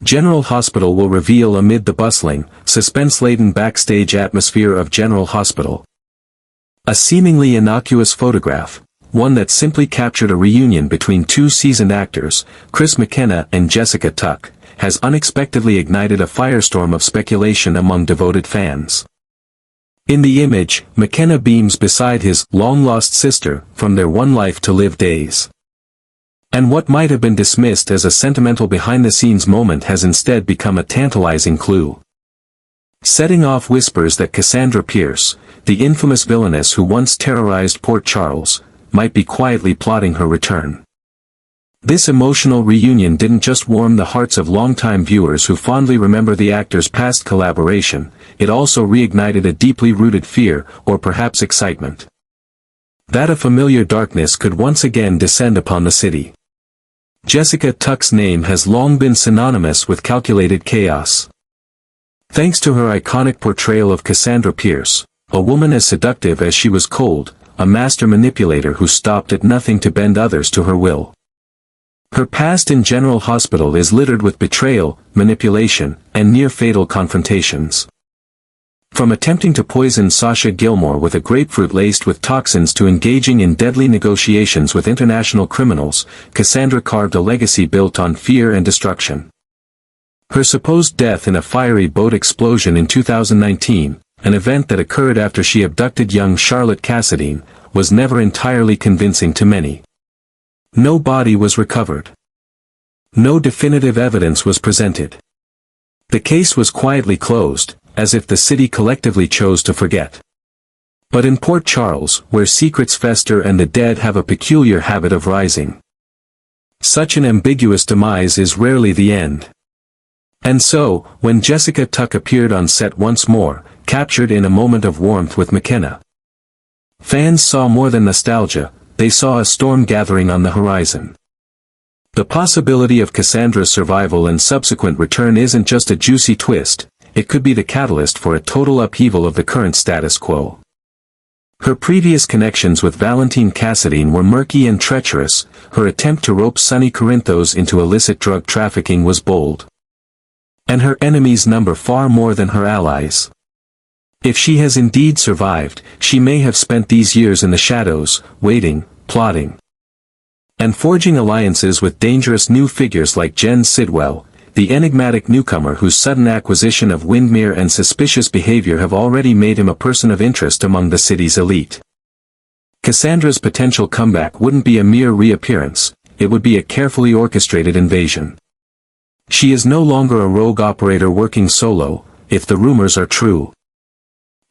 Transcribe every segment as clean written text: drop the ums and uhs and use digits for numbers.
General Hospital will reveal amid the bustling, suspense-laden backstage atmosphere of General Hospital. A seemingly innocuous photograph, one that simply captured a reunion between two seasoned actors, Chris McKenna and Jessica Tuck, has unexpectedly ignited a firestorm of speculation among devoted fans. In the image, McKenna beams beside his long-lost sister from their one life to live days. And what might have been dismissed as a sentimental behind-the-scenes moment has instead become a tantalizing clue. Setting off whispers that Cassandra Pierce, the infamous villainess who once terrorized Port Charles, might be quietly plotting her return. This emotional reunion didn't just warm the hearts of longtime viewers who fondly remember the actors' past collaboration, it also reignited a deeply rooted fear, or perhaps excitement, that a familiar darkness could once again descend upon the city. Jessica Tuck's name has long been synonymous with calculated chaos. Thanks to her iconic portrayal of Cassandra Pierce, a woman as seductive as she was cold, a master manipulator who stopped at nothing to bend others to her will. Her past in General Hospital is littered with betrayal, manipulation, and near-fatal confrontations. From attempting to poison Sasha Gilmore with a grapefruit laced with toxins to engaging in deadly negotiations with international criminals, Cassandra carved a legacy built on fear and destruction. Her supposed death in a fiery boat explosion in 2019, an event that occurred after she abducted young Charlotte Cassadine, was never entirely convincing to many. No body was recovered. No definitive evidence was presented. The case was quietly closed, as if the city collectively chose to forget. But in Port Charles, where secrets fester and the dead have a peculiar habit of rising, such an ambiguous demise is rarely the end. And so, when Jessica Tuck appeared on set once more, captured in a moment of warmth with McKenna, fans saw more than nostalgia, they saw a storm gathering on the horizon. The possibility of Cassandra's survival and subsequent return isn't just a juicy twist, it could be the catalyst for a total upheaval of the current status quo. Her previous connections with Valentine Cassadine were murky and treacherous, her attempt to rope Sonny Corinthos into illicit drug trafficking was bold. And her enemies number far more than her allies. If she has indeed survived, she may have spent these years in the shadows, waiting, plotting, and forging alliances with dangerous new figures like Jen Sidwell, the enigmatic newcomer whose sudden acquisition of Windmere and suspicious behavior have already made him a person of interest among the city's elite. Cassandra's potential comeback wouldn't be a mere reappearance, it would be a carefully orchestrated invasion. She is no longer a rogue operator working solo, if the rumors are true.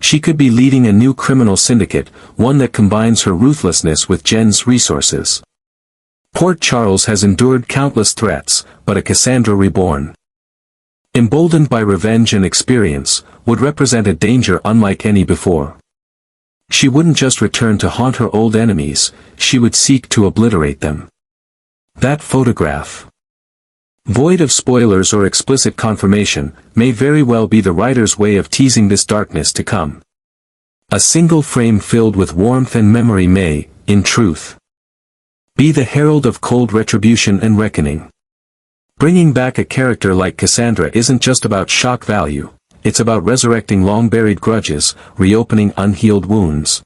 She could be leading a new criminal syndicate, one that combines her ruthlessness with Jen's resources. Port Charles has endured countless threats, but a Cassandra reborn, emboldened by revenge and experience, would represent a danger unlike any before. She wouldn't just return to haunt her old enemies, she would seek to obliterate them. That photograph, void of spoilers or explicit confirmation, may very well be the writer's way of teasing this darkness to come. A single frame filled with warmth and memory may, in truth, be the herald of cold retribution and reckoning. Bringing back a character like Cassandra isn't just about shock value, it's about resurrecting long-buried grudges, reopening unhealed wounds,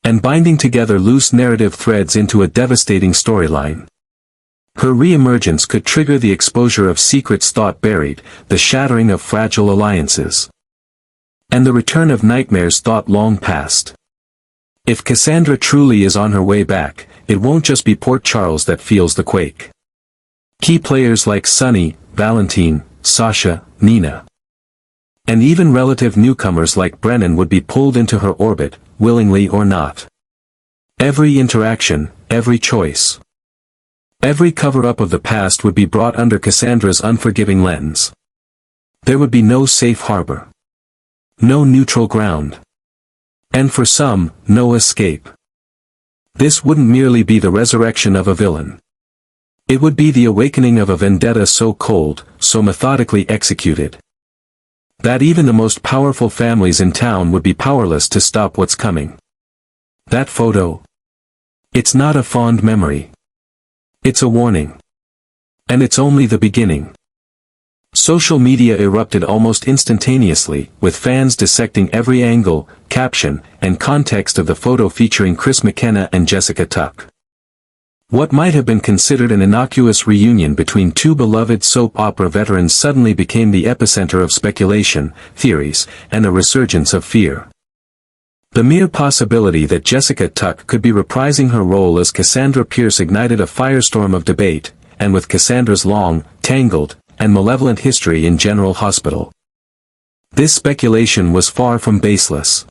and binding together loose narrative threads into a devastating storyline. Her re-emergence could trigger the exposure of secrets thought buried, the shattering of fragile alliances, and the return of nightmares thought long past. If Cassandra truly is on her way back, it won't just be Port Charles that feels the quake. Key players like Sonny, Valentine, Sasha, Nina, and even relative newcomers like Brennan would be pulled into her orbit, willingly or not. Every interaction, every choice, every cover-up of the past would be brought under Cassandra's unforgiving lens. There would be no safe harbor, no neutral ground, and for some, no escape. This wouldn't merely be the resurrection of a villain. It would be the awakening of a vendetta so cold, so methodically executed, that even the most powerful families in town would be powerless to stop what's coming. That photo, it's not a fond memory. It's a warning. And it's only the beginning. Social media erupted almost instantaneously, with fans dissecting every angle, caption, and context of the photo featuring Chris McKenna and Jessica Tuck. What might have been considered an innocuous reunion between two beloved soap opera veterans suddenly became the epicenter of speculation, theories, and a resurgence of fear. The mere possibility that Jessica Tuck could be reprising her role as Cassandra Pierce ignited a firestorm of debate, and with Cassandra's long, tangled, and malevolent history in General Hospital, this speculation was far from baseless.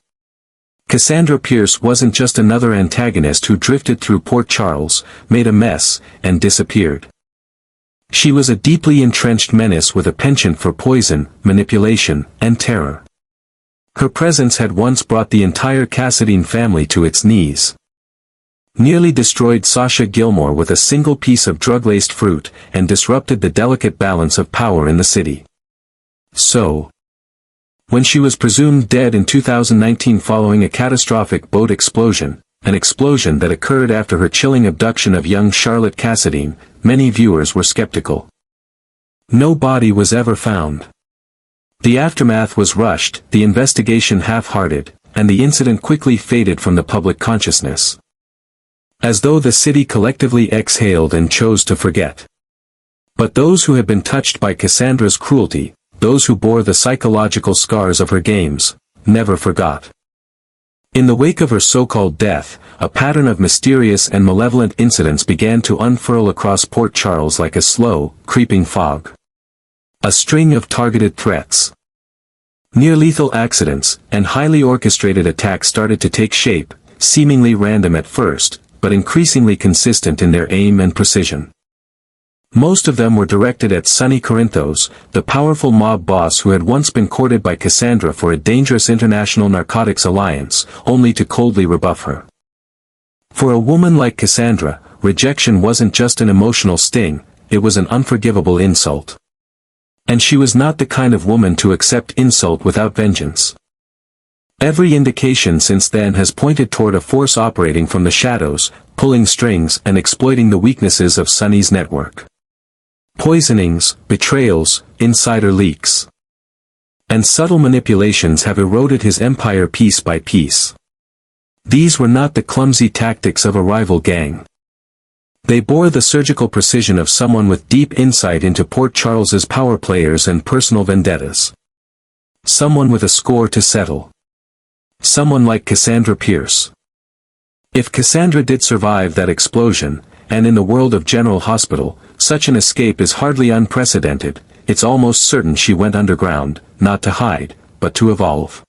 Cassandra Pierce wasn't just another antagonist who drifted through Port Charles, made a mess, and disappeared. She was a deeply entrenched menace with a penchant for poison, manipulation, and terror. Her presence had once brought the entire Cassadine family to its knees. Nearly destroyed Sasha Gilmore with a single piece of drug-laced fruit, and disrupted the delicate balance of power in the city. So, when she was presumed dead in 2019 following a catastrophic boat explosion, an explosion that occurred after her chilling abduction of young Charlotte Cassadine, many viewers were skeptical. No body was ever found. The aftermath was rushed, the investigation half-hearted, and the incident quickly faded from the public consciousness. As though the city collectively exhaled and chose to forget. But those who had been touched by Cassandra's cruelty, those who bore the psychological scars of her games, never forgot. In the wake of her so-called death, a pattern of mysterious and malevolent incidents began to unfurl across Port Charles like a slow, creeping fog. A string of targeted threats, near-lethal accidents, and highly orchestrated attacks started to take shape, seemingly random at first, but increasingly consistent in their aim and precision. Most of them were directed at Sonny Corinthos, the powerful mob boss who had once been courted by Cassandra for a dangerous international narcotics alliance, only to coldly rebuff her. For a woman like Cassandra, rejection wasn't just an emotional sting, it was an unforgivable insult. And she was not the kind of woman to accept insult without vengeance. Every indication since then has pointed toward a force operating from the shadows, pulling strings and exploiting the weaknesses of Sonny's network. Poisonings, betrayals, insider leaks, and subtle manipulations have eroded his empire piece by piece. These were not the clumsy tactics of a rival gang. They bore the surgical precision of someone with deep insight into Port Charles's power players and personal vendettas. Someone with a score to settle. Someone like Cassandra Pierce. If Cassandra did survive that explosion, and in the world of General Hospital, such an escape is hardly unprecedented, it's almost certain she went underground, not to hide, but to evolve.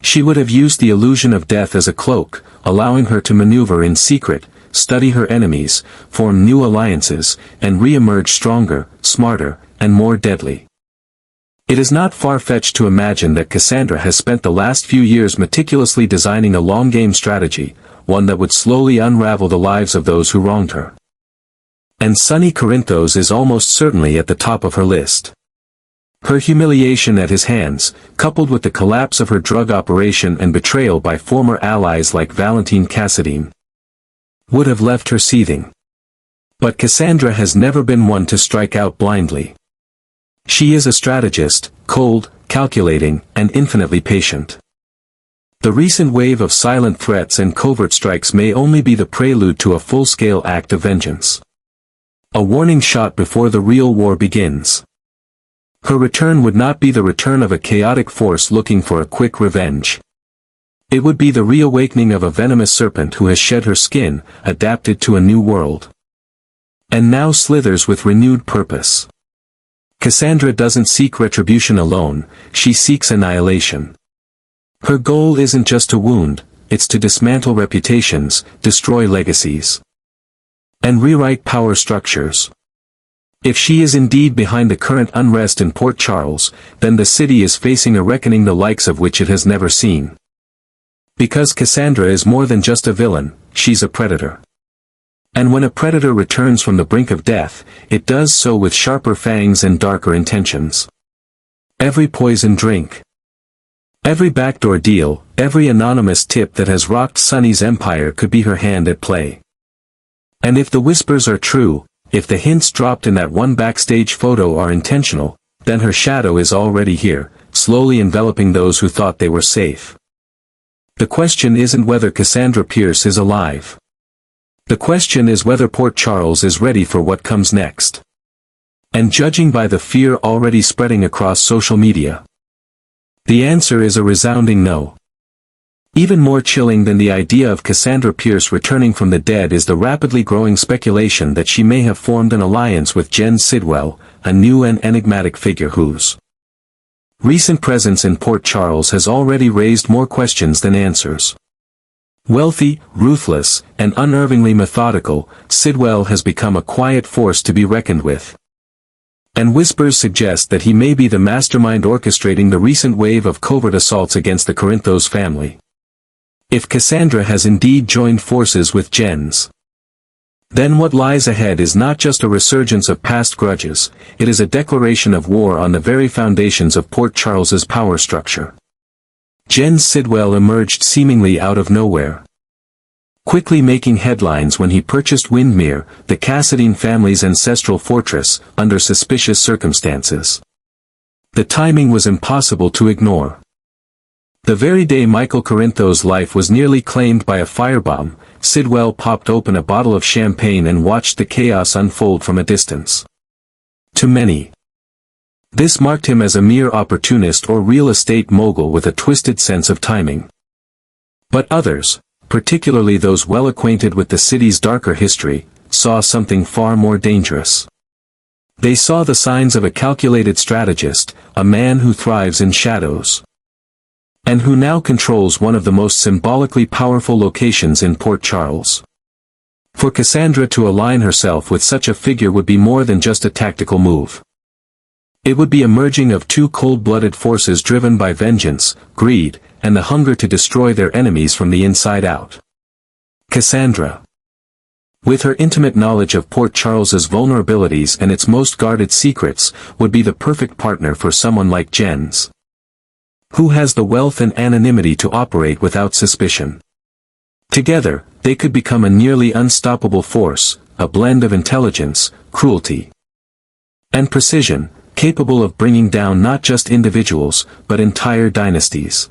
She would have used the illusion of death as a cloak, allowing her to maneuver in secret, study her enemies, form new alliances, and re-emerge stronger, smarter, and more deadly. It is not far-fetched to imagine that Cassandra has spent the last few years meticulously designing a long-game strategy, one that would slowly unravel the lives of those who wronged her. And Sonny Corinthos is almost certainly at the top of her list. Her humiliation at his hands, coupled with the collapse of her drug operation and betrayal by former allies like Valentine Cassadine, would have left her seething. But Cassandra has never been one to strike out blindly. She is a strategist, cold, calculating, and infinitely patient. The recent wave of silent threats and covert strikes may only be the prelude to a full-scale act of vengeance. A warning shot before the real war begins. Her return would not be the return of a chaotic force looking for a quick revenge. It would be the reawakening of a venomous serpent who has shed her skin, adapted to a new world, and now slithers with renewed purpose. Cassandra doesn't seek retribution alone, she seeks annihilation. Her goal isn't just to wound, it's to dismantle reputations, destroy legacies, and rewrite power structures. If she is indeed behind the current unrest in Port Charles, then the city is facing a reckoning the likes of which it has never seen. Because Cassandra is more than just a villain, she's a predator. And when a predator returns from the brink of death, it does so with sharper fangs and darker intentions. Every poison drink, every backdoor deal, every anonymous tip that has rocked Sonny's empire could be her hand at play. And if the whispers are true, if the hints dropped in that one backstage photo are intentional, then her shadow is already here, slowly enveloping those who thought they were safe. The question isn't whether Cassandra Pierce is alive. The question is whether Port Charles is ready for what comes next. And judging by the fear already spreading across social media, the answer is a resounding no. Even more chilling than the idea of Cassandra Pierce returning from the dead is the rapidly growing speculation that she may have formed an alliance with Jen Sidwell, a new and enigmatic figure whose recent presence in Port Charles has already raised more questions than answers. Wealthy, ruthless, and unnervingly methodical, Sidwell has become a quiet force to be reckoned with. And whispers suggest that he may be the mastermind orchestrating the recent wave of covert assaults against the Corinthos family. If Cassandra has indeed joined forces with Jen's, then what lies ahead is not just a resurgence of past grudges, it is a declaration of war on the very foundations of Port Charles's power structure. Jen Sidwell emerged seemingly out of nowhere, quickly making headlines when he purchased Windmere, the Cassadine family's ancestral fortress, under suspicious circumstances. The timing was impossible to ignore. The very day Michael Corinthos' life was nearly claimed by a firebomb, Sidwell popped open a bottle of champagne and watched the chaos unfold from a distance. To many, this marked him as a mere opportunist or real estate mogul with a twisted sense of timing. But others, particularly those well acquainted with the city's darker history, saw something far more dangerous. They saw the signs of a calculated strategist, a man who thrives in shadows, and who now controls one of the most symbolically powerful locations in Port Charles. For Cassandra to align herself with such a figure would be more than just a tactical move. It would be a merging of two cold-blooded forces driven by vengeance, greed, and the hunger to destroy their enemies from the inside out. Cassandra, with her intimate knowledge of Port Charles's vulnerabilities and its most guarded secrets, would be the perfect partner for someone like Jen's, who has the wealth and anonymity to operate without suspicion. Together, they could become a nearly unstoppable force, a blend of intelligence, cruelty, and precision, capable of bringing down not just individuals, but entire dynasties.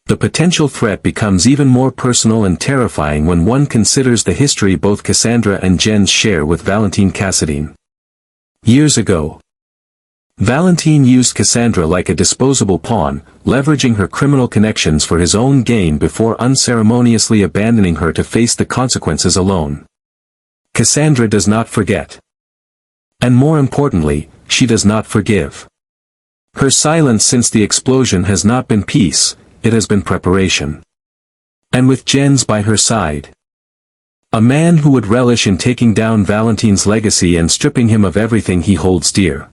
The potential threat becomes even more personal and terrifying when one considers the history both Cassandra and Jen share with Valentine Cassadine. Years ago, Valentine used Cassandra like a disposable pawn, leveraging her criminal connections for his own gain before unceremoniously abandoning her to face the consequences alone. Cassandra does not forget. And more importantly, she does not forgive. Her silence since the explosion has not been peace, it has been preparation. And with Jen's by her side, a man who would relish in taking down Valentine's legacy and stripping him of everything he holds dear.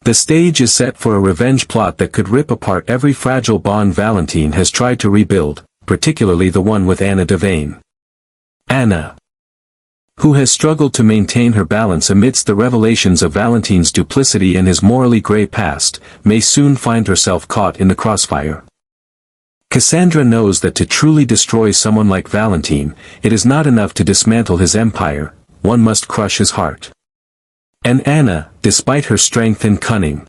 The stage is set for a revenge plot that could rip apart every fragile bond Valentine has tried to rebuild, particularly the one with Anna Devane. Anna, who has struggled to maintain her balance amidst the revelations of Valentine's duplicity and his morally gray past, may soon find herself caught in the crossfire. Cassandra knows that to truly destroy someone like Valentine, it is not enough to dismantle his empire, one must crush his heart. And Anna, despite her strength and cunning,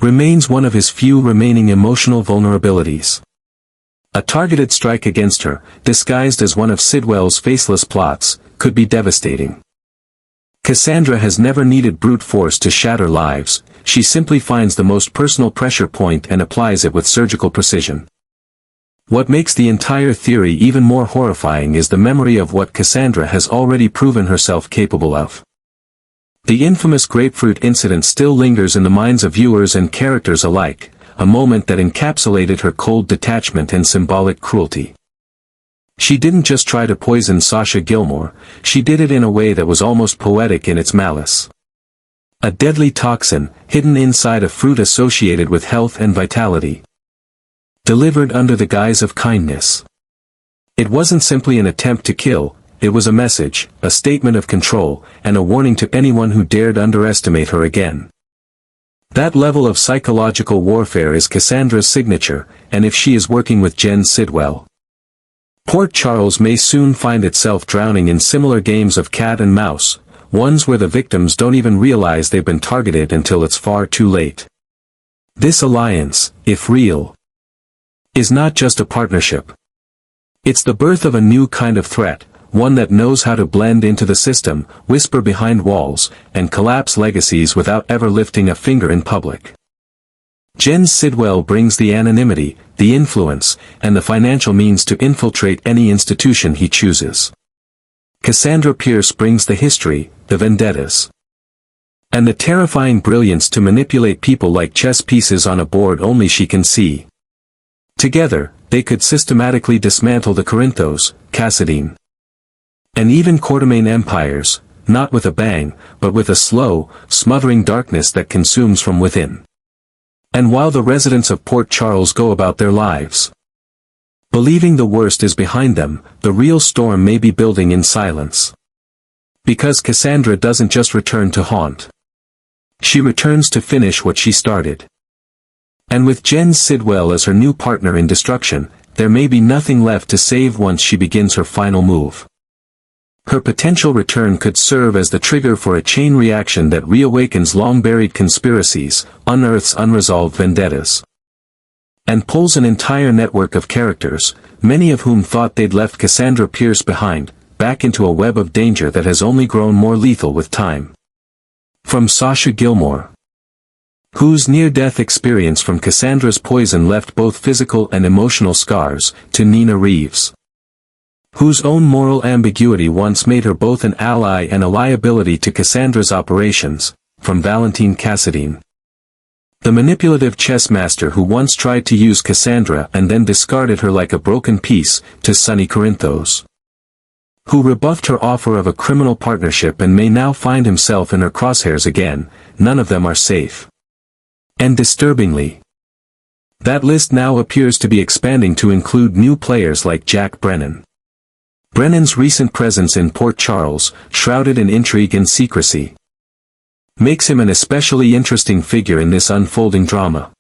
remains one of his few remaining emotional vulnerabilities. A targeted strike against her, disguised as one of Sidwell's faceless plots, could be devastating. Cassandra has never needed brute force to shatter lives, she simply finds the most personal pressure point and applies it with surgical precision. What makes the entire theory even more horrifying is the memory of what Cassandra has already proven herself capable of. The infamous grapefruit incident still lingers in the minds of viewers and characters alike, a moment that encapsulated her cold detachment and symbolic cruelty. She didn't just try to poison Sasha Gilmore, she did it in a way that was almost poetic in its malice. A deadly toxin, hidden inside a fruit associated with health and vitality, delivered under the guise of kindness. It wasn't simply an attempt to kill, it was a message, a statement of control, and a warning to anyone who dared underestimate her again. That level of psychological warfare is Cassandra's signature, and if she is working with Jen Sidwell, Port Charles may soon find itself drowning in similar games of cat and mouse, ones where the victims don't even realize they've been targeted until it's far too late. This alliance, if real, is not just a partnership. It's the birth of a new kind of threat, one that knows how to blend into the system, whisper behind walls, and collapse legacies without ever lifting a finger in public. Jens Sidwell brings the anonymity, the influence, and the financial means to infiltrate any institution he chooses. Cassandra Pierce brings the history, the vendettas, and the terrifying brilliance to manipulate people like chess pieces on a board only she can see. Together, they could systematically dismantle the Corinthos, Cassadine, and even Quatermain empires, not with a bang, but with a slow, smothering darkness that consumes from within. And while the residents of Port Charles go about their lives, believing the worst is behind them, the real storm may be building in silence. Because Cassandra doesn't just return to haunt. She returns to finish what she started. And with Jens Sidwell as her new partner in destruction, there may be nothing left to save once she begins her final move. Her potential return could serve as the trigger for a chain reaction that reawakens long-buried conspiracies, unearths unresolved vendettas, and pulls an entire network of characters, many of whom thought they'd left Cassandra Pierce behind, back into a web of danger that has only grown more lethal with time. From Sasha Gilmore, whose near-death experience from Cassandra's poison left both physical and emotional scars, to Nina Reeves, whose own moral ambiguity once made her both an ally and a liability to Cassandra's operations, from Valentine Cassadine, the manipulative chess master who once tried to use Cassandra and then discarded her like a broken piece, to Sonny Corinthos, who rebuffed her offer of a criminal partnership and may now find himself in her crosshairs again. None of them are safe. And disturbingly, that list now appears to be expanding to include new players like Jack Brennan. Brennan's recent presence in Port Charles, shrouded in intrigue and secrecy, makes him an especially interesting figure in this unfolding drama.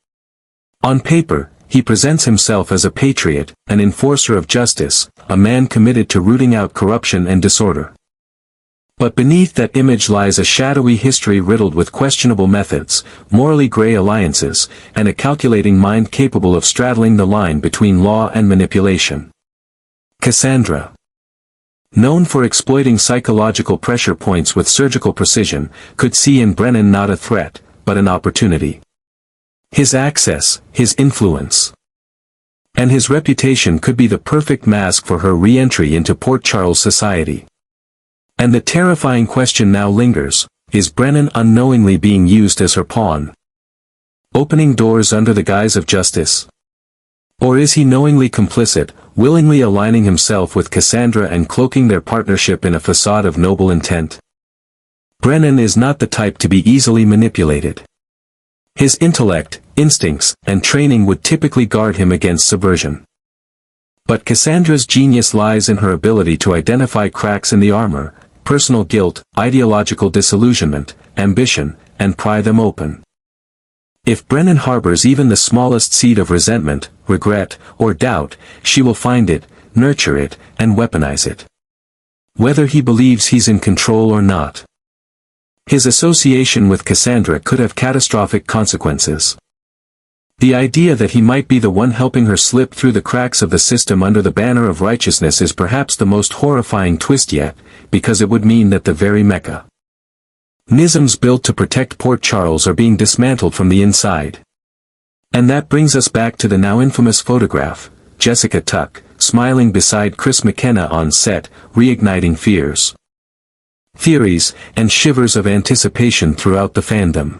On paper, he presents himself as a patriot, an enforcer of justice, a man committed to rooting out corruption and disorder. But beneath that image lies a shadowy history riddled with questionable methods, morally gray alliances, and a calculating mind capable of straddling the line between law and manipulation. Cassandra, known for exploiting psychological pressure points with surgical precision, could see in Brennan not a threat, but an opportunity. His access, his influence, and his reputation could be the perfect mask for her re-entry into Port Charles society. And the terrifying question now lingers, is Brennan unknowingly being used as her pawn, opening doors under the guise of justice? Or is he knowingly complicit, willingly aligning himself with Cassandra and cloaking their partnership in a facade of noble intent? Brennan is not the type to be easily manipulated. His intellect, instincts, and training would typically guard him against subversion. But Cassandra's genius lies in her ability to identify cracks in the armor, personal guilt, ideological disillusionment, ambition, and pry them open. If Brennan harbors even the smallest seed of resentment, regret, or doubt, she will find it, nurture it, and weaponize it. Whether he believes he's in control or not. His association with Cassandra could have catastrophic consequences. The idea that he might be the one helping her slip through the cracks of the system under the banner of righteousness is perhaps the most horrifying twist yet, because it would mean that the very Mecca Nisms built to protect Port Charles are being dismantled from the inside. And that brings us back to the now infamous photograph, Jessica Tuck, smiling beside Chris McKenna on set, reigniting fears, theories, and shivers of anticipation throughout the fandom.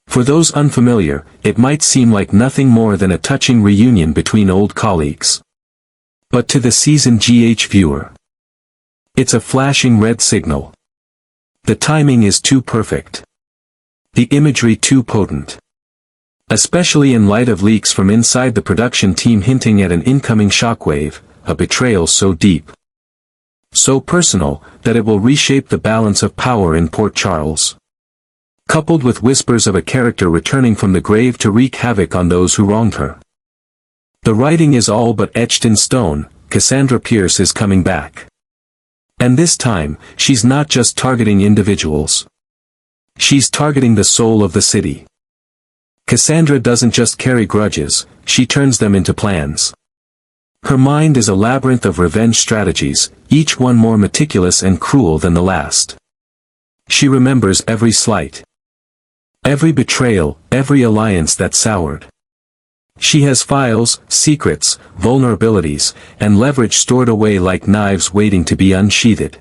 For those unfamiliar, it might seem like nothing more than a touching reunion between old colleagues. But to the seasoned GH viewer, it's a flashing red signal. The timing is too perfect. The imagery too potent. Especially in light of leaks from inside the production team hinting at an incoming shockwave, a betrayal so deep, so personal, that it will reshape the balance of power in Port Charles. Coupled with whispers of a character returning from the grave to wreak havoc on those who wronged her. The writing is all but etched in stone, Cassandra Pierce is coming back. And this time, she's not just targeting individuals. She's targeting the soul of the city. Cassandra doesn't just carry grudges, she turns them into plans. Her mind is a labyrinth of revenge strategies, each one more meticulous and cruel than the last. She remembers every slight, every betrayal, every alliance that soured. She has files, secrets, vulnerabilities, and leverage stored away like knives waiting to be unsheathed.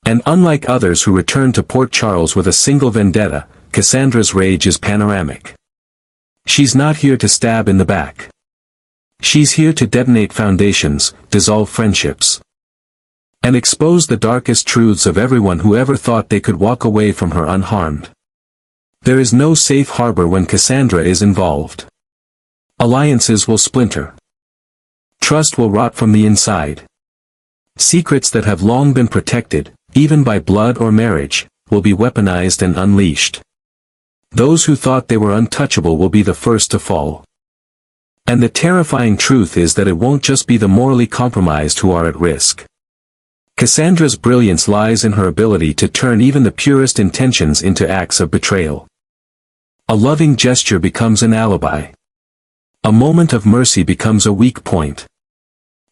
And unlike others who return to Port Charles with a single vendetta, Cassandra's rage is panoramic. She's not here to stab in the back. She's here to detonate foundations, dissolve friendships, and expose the darkest truths of everyone who ever thought they could walk away from her unharmed. There is no safe harbor when Cassandra is involved. Alliances will splinter. Trust will rot from the inside. Secrets that have long been protected, even by blood or marriage, will be weaponized and unleashed. Those who thought they were untouchable will be the first to fall. And the terrifying truth is that it won't just be the morally compromised who are at risk. Cassandra's brilliance lies in her ability to turn even the purest intentions into acts of betrayal. A loving gesture becomes an alibi. A moment of mercy becomes a weak point.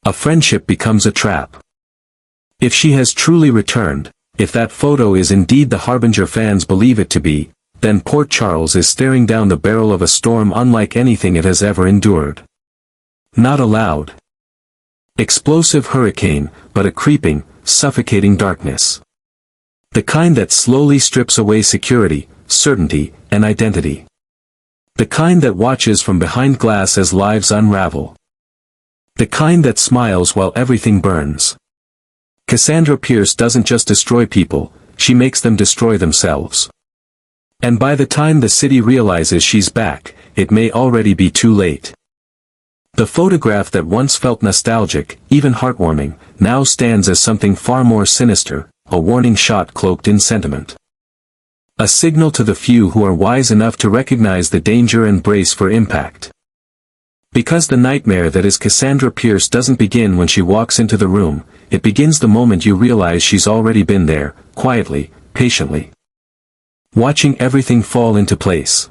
A friendship becomes a trap. If she has truly returned, if that photo is indeed the harbinger fans believe it to be, then Port Charles is staring down the barrel of a storm unlike anything it has ever endured. Not a loud, explosive hurricane, but a creeping, suffocating darkness. The kind that slowly strips away security, certainty, and identity. The kind that watches from behind glass as lives unravel. The kind that smiles while everything burns. Cassandra Pierce doesn't just destroy people, she makes them destroy themselves. And by the time the city realizes she's back, it may already be too late. The photograph that once felt nostalgic, even heartwarming, now stands as something far more sinister, a warning shot cloaked in sentiment. A signal to the few who are wise enough to recognize the danger and brace for impact. Because the nightmare that is Cassandra Pierce doesn't begin when she walks into the room, it begins the moment you realize she's already been there, quietly, patiently, watching everything fall into place.